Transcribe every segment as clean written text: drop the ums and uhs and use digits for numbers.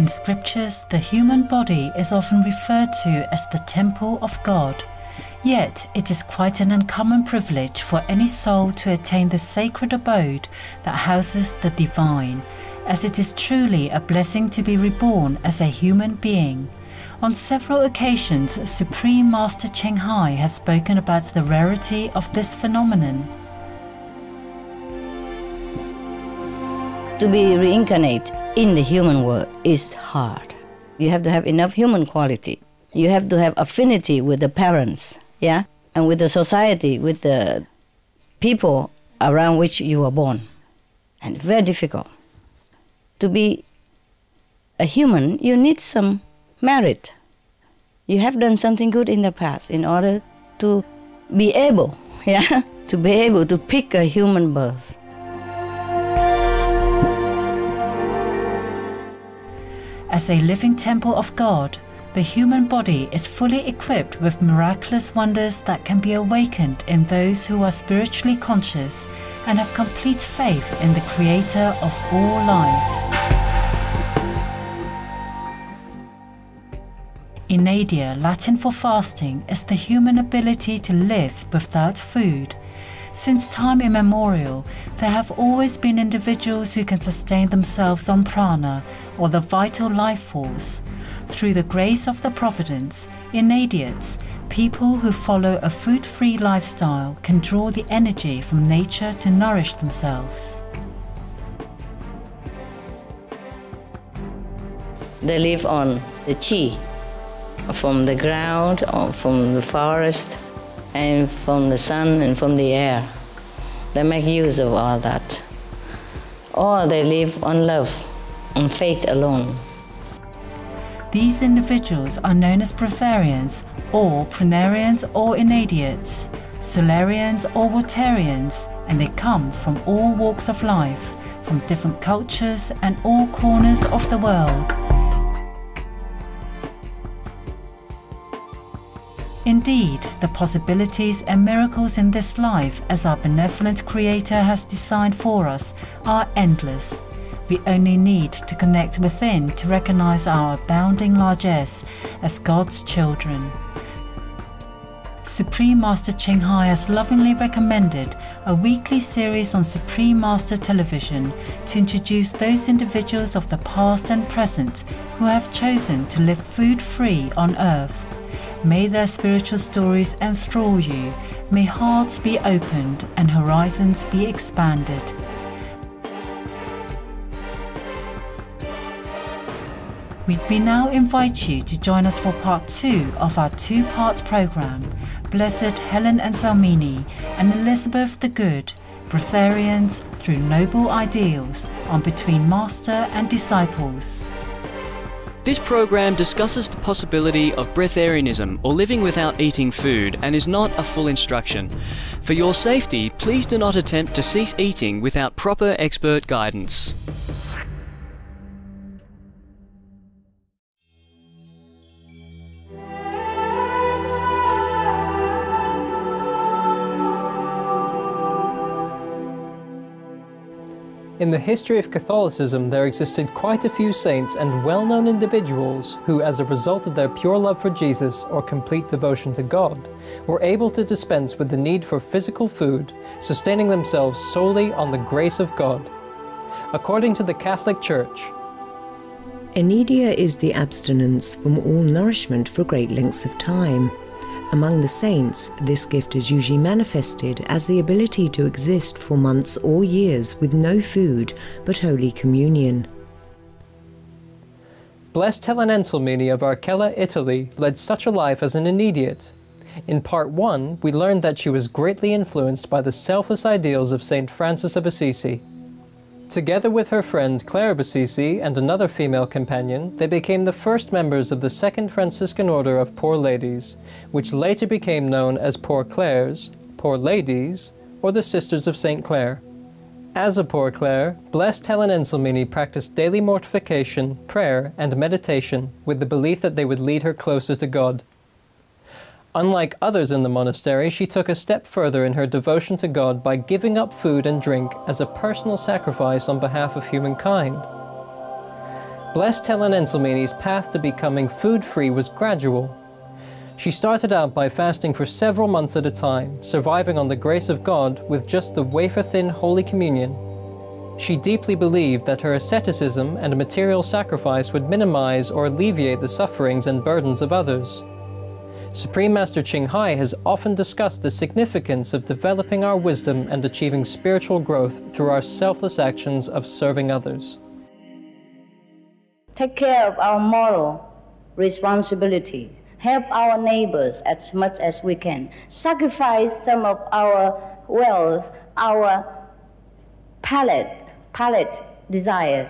In scriptures, the human body is often referred to as the temple of God. Yet, it is quite an uncommon privilege for any soul to attain the sacred abode that houses the divine, as it is truly a blessing to be reborn as a human being. On several occasions, Supreme Master Ching Hai has spoken about the rarity of this phenomenon. To be reincarnate in the human world is hard. You have to have enough human quality. You have to have affinity with the parents, yeah, and with the society, with the people around which you were born. And very difficult. To be a human, you need some merit. You have done something good in the past in order to be able, yeah, to be able to pick a human birth. As a living temple of God, the human body is fully equipped with miraculous wonders that can be awakened in those who are spiritually conscious and have complete faith in the Creator of all life. Inadia, Latin for fasting, is the human ability to live without food. Since time immemorial, there have always been individuals who can sustain themselves on prana, or the vital life force. Through the grace of the providence, inadiates, people who follow a food-free lifestyle, can draw the energy from nature to nourish themselves. They live on the chi, from the ground, or from the forest, and from the sun and from the air. They make use of all that. Or they live on love, on faith alone. These individuals are known as breatharians, or pranarians, or inadiates, solarians or watarians, and they come from all walks of life, from different cultures and all corners of the world. Indeed, the possibilities and miracles in this life, as our benevolent Creator has designed for us, are endless. We only need to connect within to recognize our abounding largesse as God's children. Supreme Master Ching Hai has lovingly recommended a weekly series on Supreme Master Television to introduce those individuals of the past and present who have chosen to live food-free on earth. May their spiritual stories enthrall you, may hearts be opened and horizons be expanded. We now invite you to join us for part 2 of our 2-part program, Blessed Helen Anselmini and Elizabeth the Good, Breatharians Through Noble Ideals, on Between Master and Disciples. This program discusses the possibility of breatharianism, or living without eating food, and is not a full instruction. For your safety, please do not attempt to cease eating without proper expert guidance. In the history of Catholicism, there existed quite a few saints and well-known individuals who, as a result of their pure love for Jesus or complete devotion to God, were able to dispense with the need for physical food, sustaining themselves solely on the grace of God. According to the Catholic Church, Enidia is the abstinence from all nourishment for great lengths of time. Among the saints, this gift is usually manifested as the ability to exist for months or years with no food but Holy Communion. Blessed Helen Anselmini of Archela, Italy, led such a life as an Enediate. In part 1, we learned that she was greatly influenced by the selfless ideals of St. Francis of Assisi. Together with her friend Clare of Assisi and another female companion, they became the first members of the Second Franciscan Order of Poor Ladies, which later became known as Poor Clares, Poor Ladies, or the Sisters of St. Clare. As a Poor Clare, Blessed Helen Anselmini practiced daily mortification, prayer, and meditation with the belief that they would lead her closer to God. Unlike others in the monastery, she took a step further in her devotion to God by giving up food and drink as a personal sacrifice on behalf of humankind. Blessed Helen Enselmini's path to becoming food-free was gradual. She started out by fasting for several months at a time, surviving on the grace of God with just the wafer-thin Holy Communion. She deeply believed that her asceticism and material sacrifice would minimize or alleviate the sufferings and burdens of others. Supreme Master Ching Hai has often discussed the significance of developing our wisdom and achieving spiritual growth through our selfless actions of serving others. Take care of our moral responsibilities. Help our neighbors as much as we can. Sacrifice some of our wealth, our palate desires,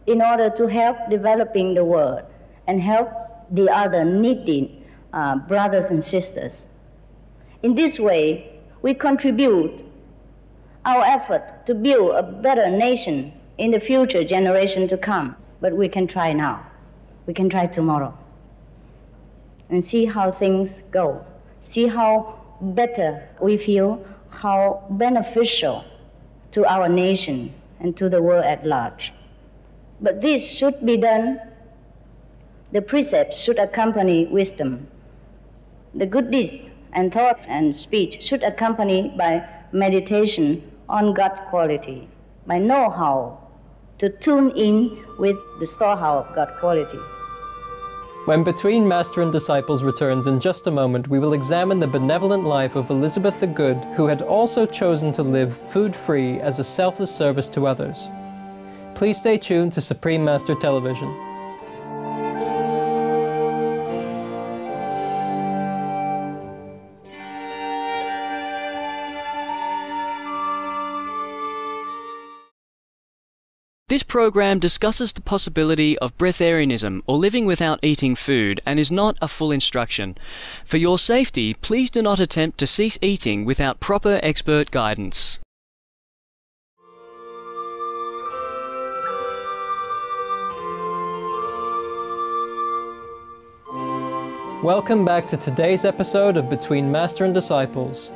in order to help developing the world and help the other needy brothers and sisters. In this way, we contribute our effort to build a better nation in the future generation to come. But we can try now. We can try tomorrow. And see how things go. See how better we feel, how beneficial to our nation and to the world at large. But this should be done. The precepts should accompany wisdom. The good deeds and thought and speech should accompany by meditation on God's quality, by know-how to tune in with the storehouse of God's quality. When Between Master and Disciples returns in just a moment, we will examine the benevolent life of Elizabeth the Good, who had also chosen to live food-free as a selfless service to others. Please stay tuned to Supreme Master Television. This program discusses the possibility of breatharianism, or living without eating food, and is not a full instruction. For your safety, please do not attempt to cease eating without proper expert guidance. Welcome back to today's episode of Between Master and Disciples.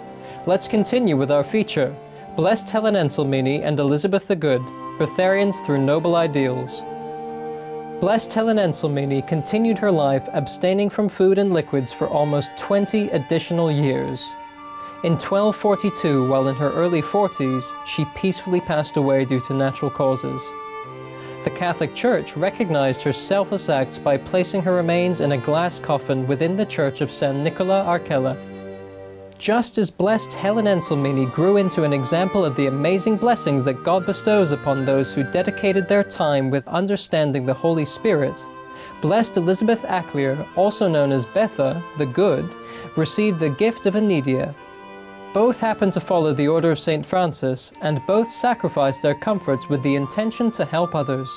Let's continue with our feature, Blessed Helen Enselmini and Elizabeth the Good, Breatharians through Noble Ideals. Blessed Helen Enselmini continued her life abstaining from food and liquids for almost 20 additional years. In 1242, while in her early 40s, she peacefully passed away due to natural causes. The Catholic Church recognized her selfless acts by placing her remains in a glass coffin within the Church of San Nicola Arcella. Just as Blessed Helen Enselmini grew into an example of the amazing blessings that God bestows upon those who dedicated their time with understanding the Holy Spirit, Blessed Elizabeth Acklear, also known as Betha, the Good, received the gift of Anidia. Both happened to follow the order of St. Francis, and both sacrificed their comforts with the intention to help others.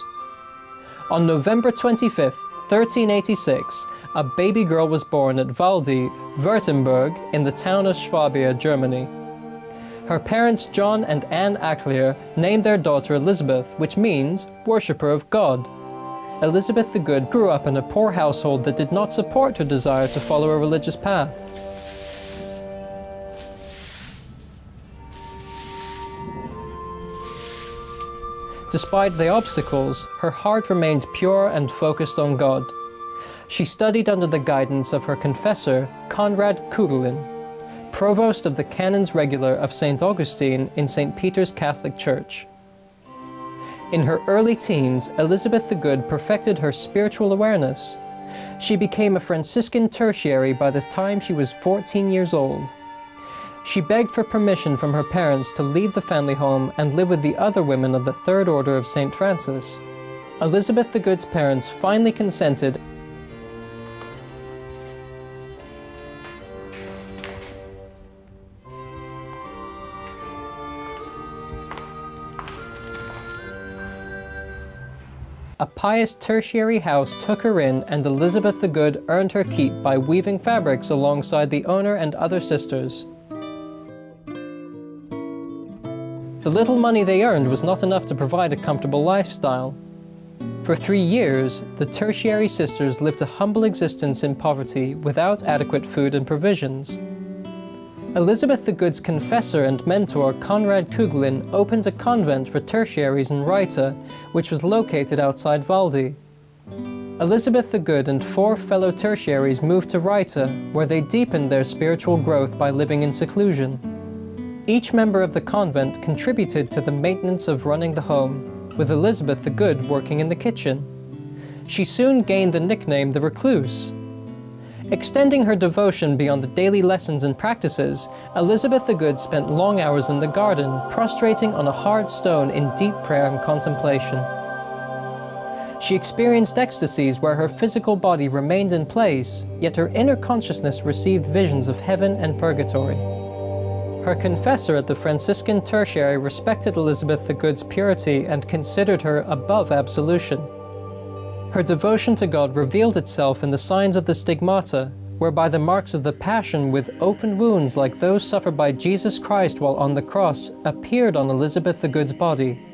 On November 25th, 1386, a baby girl was born at Waldi, Württemberg, in the town of Swabia, Germany. Her parents, John and Anne Acklear, named their daughter Elizabeth, which means worshipper of God. Elizabeth the Good grew up in a poor household that did not support her desire to follow a religious path. Despite the obstacles, her heart remained pure and focused on God. She studied under the guidance of her confessor, Conrad Kugelin, provost of the Canons Regular of St. Augustine in St. Peter's Catholic Church. In her early teens, Elizabeth the Good perfected her spiritual awareness. She became a Franciscan tertiary by the time she was 14 years old. She begged for permission from her parents to leave the family home and live with the other women of the Third Order of St. Francis. Elizabeth the Good's parents finally consented. A pious tertiary house took her in, and Elizabeth the Good earned her keep by weaving fabrics alongside the owner and other sisters. The little money they earned was not enough to provide a comfortable lifestyle. For 3 years, the tertiary sisters lived a humble existence in poverty without adequate food and provisions. Elizabeth the Good's confessor and mentor, Conrad Kugelin, opened a convent for tertiaries in Reita, which was located outside Waldi. Elizabeth the Good and 4 fellow tertiaries moved to Rita, where they deepened their spiritual growth by living in seclusion. Each member of the convent contributed to the maintenance of running the home, with Elizabeth the Good working in the kitchen. She soon gained the nickname the Recluse. Extending her devotion beyond the daily lessons and practices, Elizabeth the Good spent long hours in the garden, prostrating on a hard stone in deep prayer and contemplation. She experienced ecstasies where her physical body remained in place, yet her inner consciousness received visions of heaven and purgatory. Her confessor at the Franciscan tertiary respected Elizabeth the Good's purity and considered her above absolution. Her devotion to God revealed itself in the signs of the stigmata, whereby the marks of the Passion with open wounds like those suffered by Jesus Christ while on the cross appeared on Elizabeth the Good's body.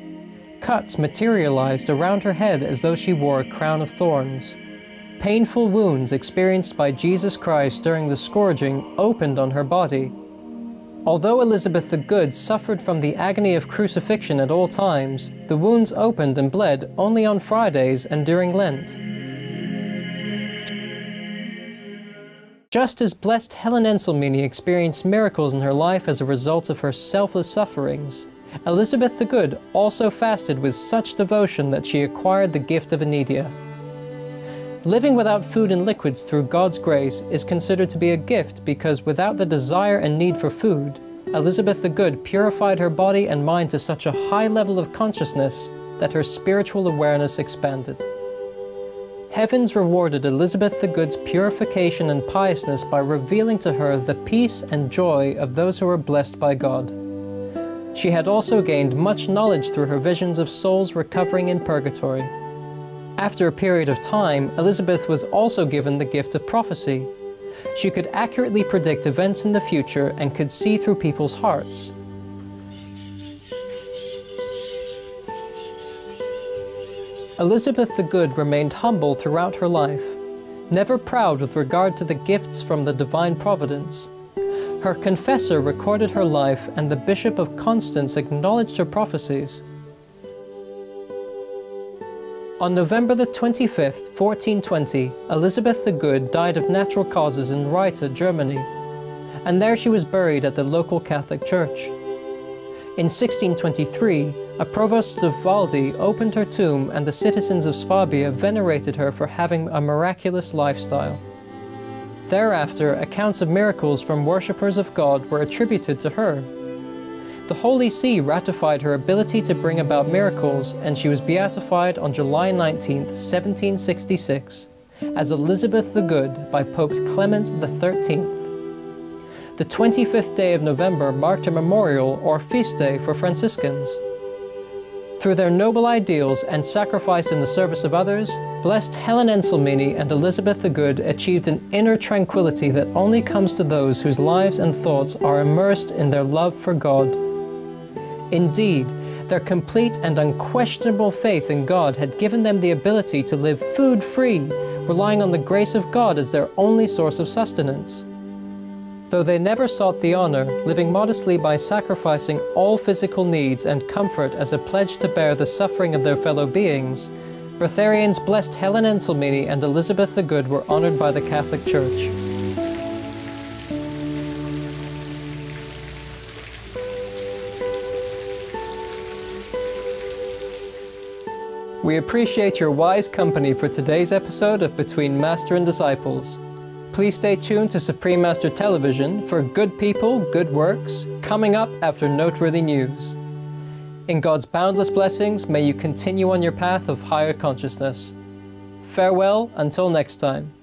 Cuts materialized around her head as though she wore a crown of thorns. Painful wounds experienced by Jesus Christ during the scourging opened on her body. Although Elizabeth the Good suffered from the agony of crucifixion at all times, the wounds opened and bled only on Fridays and during Lent. Just as Blessed Helen Enselmini experienced miracles in her life as a result of her selfless sufferings, Elizabeth the Good also fasted with such devotion that she acquired the gift of Anidia. Living without food and liquids through God's grace is considered to be a gift because without the desire and need for food, Elizabeth the Good purified her body and mind to such a high level of consciousness that her spiritual awareness expanded. Heavens rewarded Elizabeth the Good's purification and piousness by revealing to her the peace and joy of those who are blessed by God. She had also gained much knowledge through her visions of souls recovering in purgatory. After a period of time, Elizabeth was also given the gift of prophecy. She could accurately predict events in the future and could see through people's hearts. Elizabeth the Good remained humble throughout her life, never proud with regard to the gifts from the divine providence. Her confessor recorded her life, and the Bishop of Constance acknowledged her prophecies. On November the 25th, 1420, Elizabeth the Good died of natural causes in Rita, Germany, and there she was buried at the local Catholic Church. In 1623, a provost of Valdi opened her tomb, and the citizens of Swabia venerated her for having a miraculous lifestyle. Thereafter, accounts of miracles from worshippers of God were attributed to her. The Holy See ratified her ability to bring about miracles, and she was beatified on July 19, 1766, as Elizabeth the Good by Pope Clement XIII. The 25th day of November marked a memorial or feast day for Franciscans. Through their noble ideals and sacrifice in the service of others, Blessed Helen Enselmini and Elizabeth the Good achieved an inner tranquility that only comes to those whose lives and thoughts are immersed in their love for God. Indeed, their complete and unquestionable faith in God had given them the ability to live food-free, relying on the grace of God as their only source of sustenance. Though they never sought the honor, living modestly by sacrificing all physical needs and comfort as a pledge to bear the suffering of their fellow beings, Breatharians Blessed Helen Enselmini and Elizabeth the Good were honored by the Catholic Church. We appreciate your wise company for today's episode of Between Master and Disciples. Please stay tuned to Supreme Master Television for good people, good works, coming up after noteworthy news. In God's boundless blessings, may you continue on your path of higher consciousness. Farewell until next time.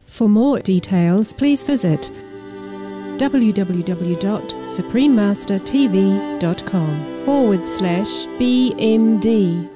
For more details, please visit www.suprememastertv.com/BMD.